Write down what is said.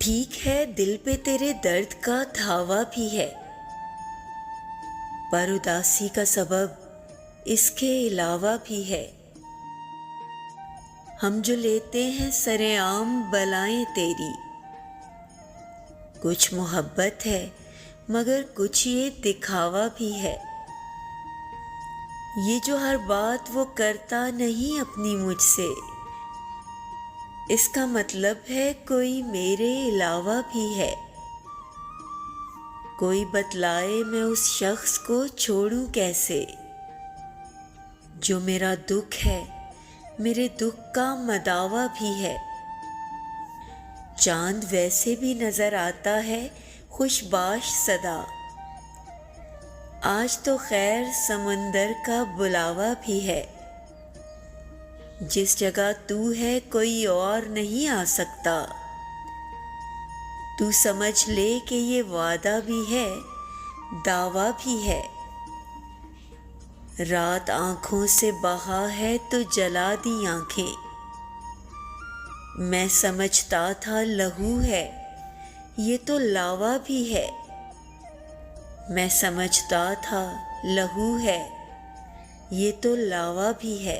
ठीक है, दिल पे तेरे दर्द का धावा भी है, पर उदासी का सबब इसके अलावा भी है। हम जो लेते हैं सरेआम बलाएं तेरी, कुछ मोहब्बत है मगर कुछ ये दिखावा भी है। ये जो हर बात वो करता नहीं अपनी मुझसे, इसका मतलब है कोई मेरे अलावा भी है। कोई बतलाए मैं उस शख्स को छोड़ूं कैसे, जो मेरा दुख है मेरे दुख का मदावा भी है। चांद वैसे भी नजर आता है खुशबाश सदा, आज तो खैर समंदर का बुलावा भी है। जिस जगह तू है कोई और नहीं आ सकता, तू समझ ले कि ये वादा भी है दावा भी है। रात आंखों से बहा है तो जला दी आंखें, मैं समझता था लहू है ये तो लावा भी है। मैं समझता था लहू है ये तो लावा भी है।